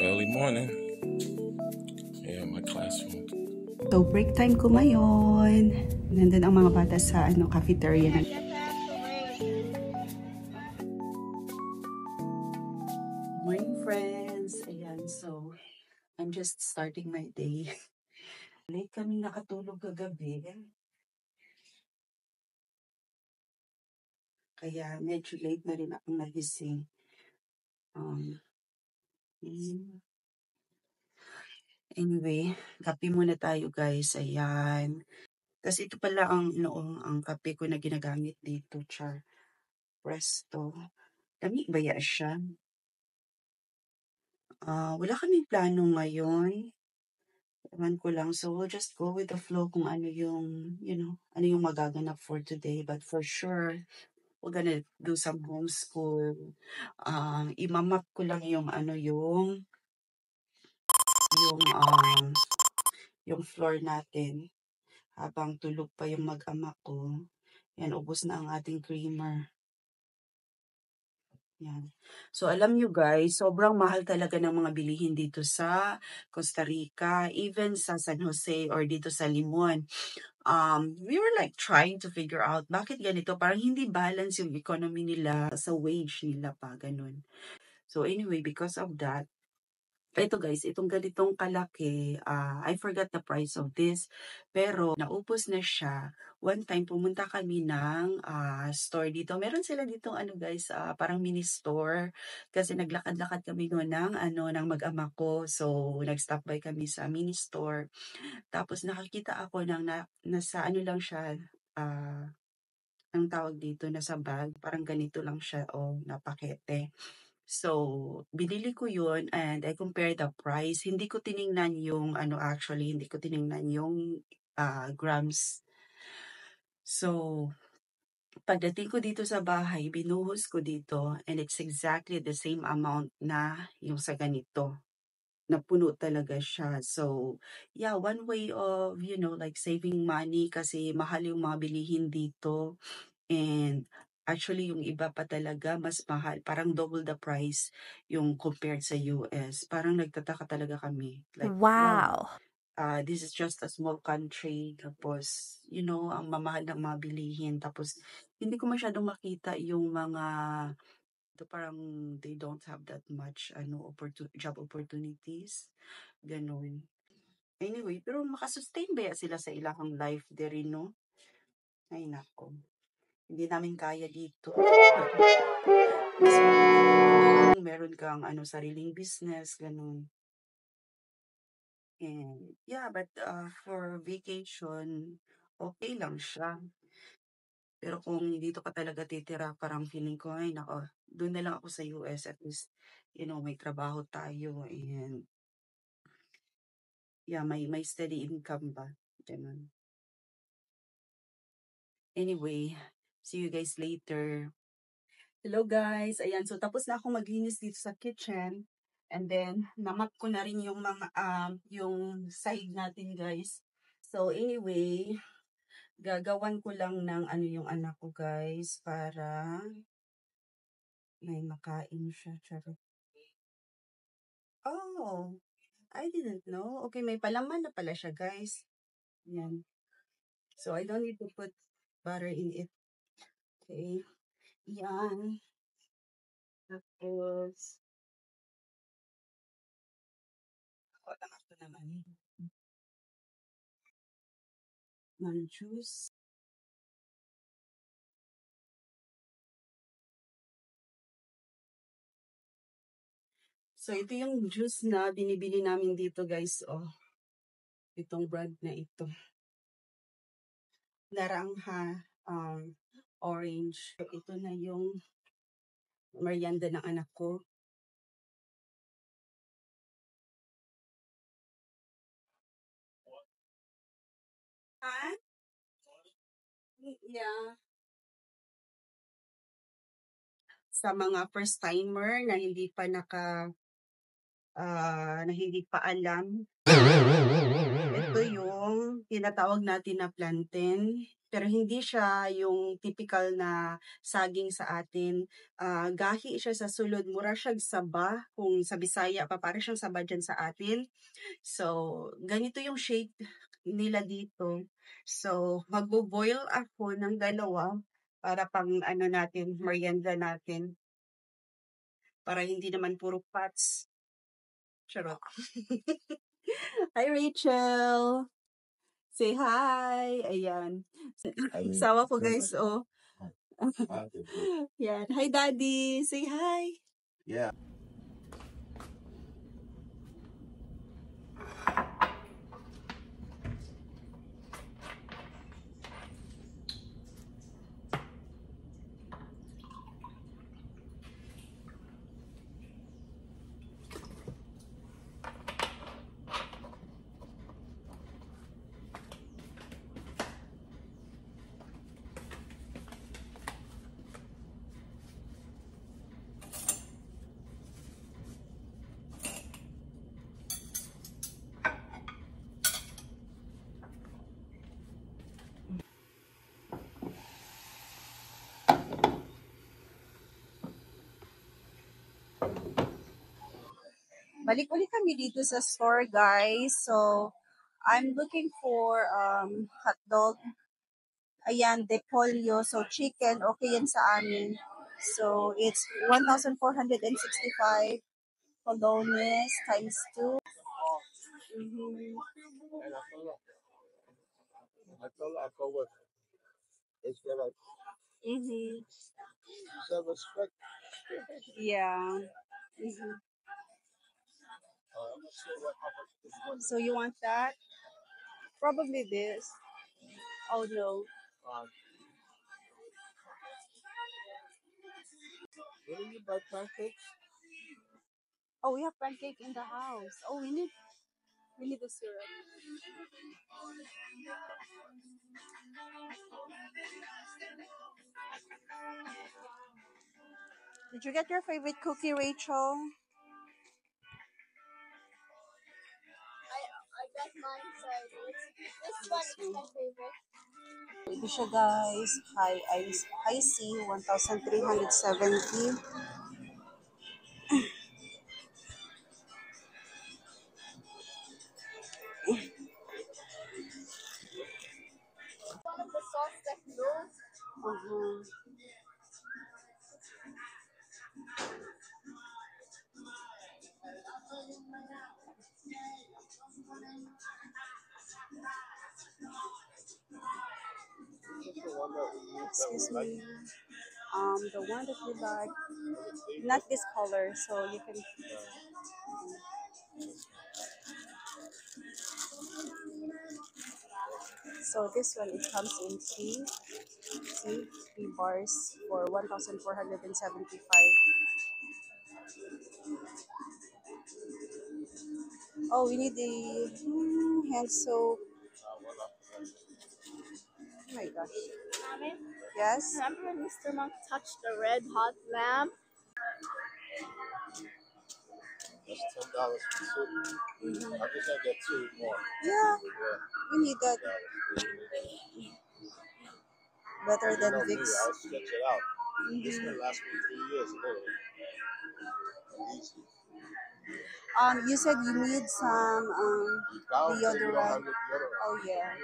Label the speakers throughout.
Speaker 1: early morning. Yeah, my classroom.
Speaker 2: So, break time ko ngayon. Nandun ang mga bata sa cafeteria. Morning, friends. Ayan, so, I'm just starting my day. Late kami nakatulog kagabi. Kaya medyo late na rin akong nagising. Anyway, kape muna tayo guys. Ayan. Kasi ito pala ang kape ko na ginagamit dito, char. Presto. Dami ba ya siya? Wala kaming plano ngayon. Ewan ko lang. So, we'll just go with the flow kung ano yung, ano yung magaganap for today. But for sure, we're gonna do some homeschool. Imamap ko lang yung yung floor natin habang tulog pa yung mag-ama ko. Yan, ubos na ang ating creamer. Yan. So, alam nyo guys, sobrang mahal talaga ng mga bilihin dito sa Costa Rica, even sa San Jose or dito sa Limon. We were like trying to figure out bakit ganito, parang hindi balance yung economy nila sa wage nila pa, ganun. So anyway, because of that, ito guys, itong ganitong kalaki, I forgot the price of this, pero naubos na siya. One time, pumunta kami ng store dito. Meron sila dito, guys, parang mini store. Kasi naglakad-lakad kami noon ng mag-ama ko. So, nag-stop by kami sa mini store. Tapos, nakakita ako nasa lang siya, ang tawag dito, nasa bag. Parang ganito lang siya, na pakete. So, binili ko yun and I compared the price. Hindi ko tiningnan yung, hindi ko tiningnan yung grams. So, pagdating ko dito sa bahay, binuhos ko dito and it's exactly the same amount na yung sa ganito. Napuno talaga siya. So, yeah, one way of, like saving money kasi mahal yung mga bilihin dito. And actually, yung iba pa talaga, mas mahal. Parang double the price yung compared sa US. Parang nagtataka talaga kami. Like, wow. This is just a small country. Tapos, ang mamahal ng mga bilihin. Tapos, hindi ko masyadong makita yung mga, parang they don't have that much job opportunities. Ganun. Anyway, pero makasustain ba sila sa ilang life there, no? Ay, nako. Hindi namin kaya dito. Mas meron kang sariling business, ganun. And yeah, but for vacation, okay lang siya. Pero kung dito ka talaga titira, parang feeling ko, ay nako, doon na lang ako sa US at least, may trabaho tayo and yeah, may steady income ba. Ganun. Anyway, see you guys later. Hello guys, ayan, so tapos na akong maglinis dito sa kitchen and then namap ko na rin yung mga yung side natin guys. So anyway, gagawan ko lang ng yung anak ko guys para may makain siya. Charot. Oh, I didn't know. Okay, may palaman na pala siya guys. Yan. So I don't need to put butter in it. Okay. Yan. Tapos lang ako naman ng juice. So, ito yung juice na binibili namin dito, guys. Oh, itong brand na ito. Narangha, orange. Ito na yung merienda ng anak ko. Ha? Yeah. Sa mga first timer na hindi pa na hindi pa alam. Ito yung tinatawag natin na plantain. pero hindi siya yung typical na saging sa atin. Gahi siya sa sulod, mura siyang saba, kung sa Bisaya pa, para siyang saba dyan sa atin. So, ganito yung shape nila dito. So, magbo-boil ako ng dalawa para pang ano natin, merienda natin. Para hindi naman puro pats. Charot. Hi, Rachel! Say hi! Ayan. Sawa ko guys, oh. Yan. Hi, Daddy! Say hi!
Speaker 1: Yeah.
Speaker 2: Balik ulit kami dito sa store, guys. So, I'm looking for hotdog. Ayan, de pollo. So, chicken, okay yan sa amin. So, it's 1,465 colones times 2. Mm-hmm.
Speaker 1: I go with it's gonna
Speaker 2: Mm-hmm.
Speaker 1: respect.
Speaker 2: Yeah. Mm-hmm. So, you want that? Probably this. Oh, no.
Speaker 1: What do you buy pancakes?
Speaker 2: Oh, we have pancake in the house. Oh, we need the syrup. Did you get your favorite cookie, Rachel?
Speaker 3: I got mine, so this one is my favorite.
Speaker 2: Ito siya, guys. High C, 1,370.
Speaker 3: One of the sauce that goes.
Speaker 2: Uh-huh. Excuse me. The one that you like, not this color, so you can. So this one, it comes in three. See, 3 bars for 1,475. Oh, we need the hand soap. Oh my gosh.
Speaker 3: Mommy,
Speaker 2: Yes.
Speaker 3: remember when Mr. Monk touched the red hot lamp?
Speaker 1: That's $10 for soup. I think I get two more.
Speaker 2: Yeah,
Speaker 1: Yeah.
Speaker 2: we need that. Better
Speaker 1: You
Speaker 2: than
Speaker 1: know me,
Speaker 2: Vicks.
Speaker 1: I'll stretch it out. This can last me 3 years literally. Easy.
Speaker 2: You said you need some
Speaker 1: Now you don't
Speaker 2: deodorant.
Speaker 1: have your deodorant.
Speaker 2: Oh yeah.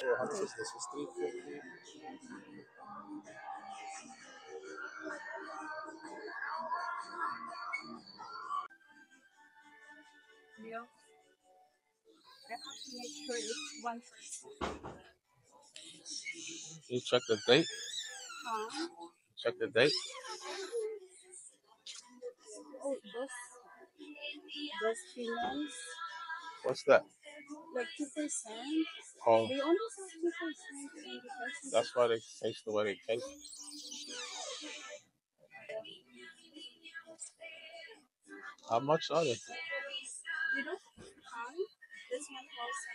Speaker 1: Oh, how much
Speaker 2: Okay.
Speaker 1: is this? It's $3.50.
Speaker 2: Yeah. I have to make sure it's 1%.
Speaker 1: You check the date.
Speaker 2: Huh?
Speaker 1: Check the date.
Speaker 2: Oh, those pillows,
Speaker 1: What's that?
Speaker 2: like 2%.
Speaker 1: Oh,
Speaker 2: They only sell 2% in the person.
Speaker 1: that's why they taste the way they taste. How much are they?
Speaker 2: You don't count. This one costs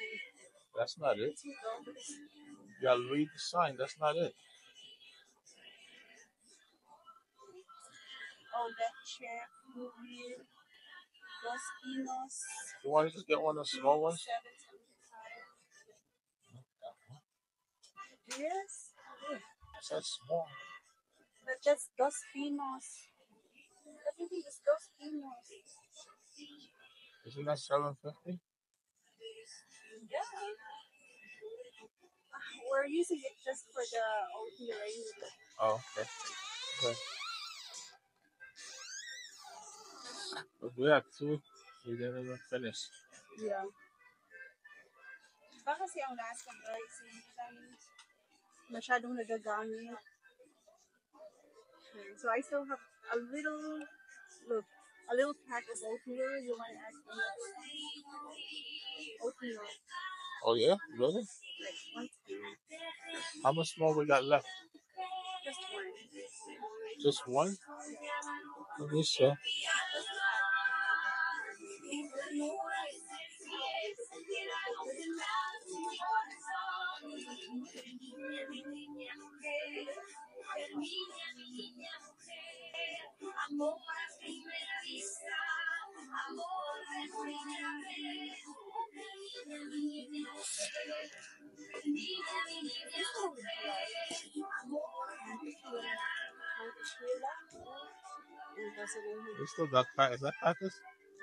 Speaker 1: That's not it.
Speaker 2: $2.
Speaker 1: You gotta read the sign. That's not it.
Speaker 2: Oh, that chair, fluid, dos pinos,
Speaker 1: You want to just get one of the small ones?
Speaker 2: 7.75. Yes,
Speaker 1: That's small.
Speaker 2: but that's Dos Pinos. Everything is Dos Pinos.
Speaker 1: Isn't that 750?
Speaker 2: Yeah, we're using it just for the OT range.
Speaker 1: Oh, okay. Okay. But we have two. We didn't even finish.
Speaker 2: Yeah. Baka kasi ang lasa guys, hindi namin masyadong nagagamit. So I still have a little, look, a little pack of oatmeal. You want to add oatmeal,
Speaker 1: Oh yeah, really?
Speaker 2: like 1 spoon,
Speaker 1: How much more we got left?
Speaker 2: just one.
Speaker 1: Just one? Let me see. We still got crackers. Is that crackers?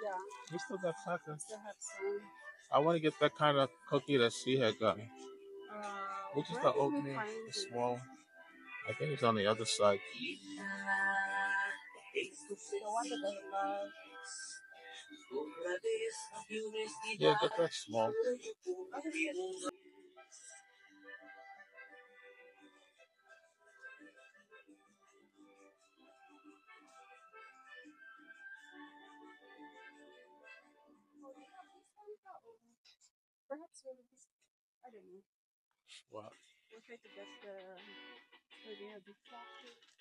Speaker 2: Yeah,
Speaker 1: We still got crackers.
Speaker 2: still have some.
Speaker 1: I want to get that kind of cookie that she had gotten. Which is
Speaker 2: Where
Speaker 1: the
Speaker 2: did we
Speaker 1: oatmeal,
Speaker 2: find
Speaker 1: the
Speaker 2: it?
Speaker 1: small. I think it's on the other side.
Speaker 2: The one that I love.
Speaker 1: Yeah, get that small.
Speaker 2: Perhaps I don't know.
Speaker 1: What?
Speaker 2: We'll try to guess the where they have the chocolate.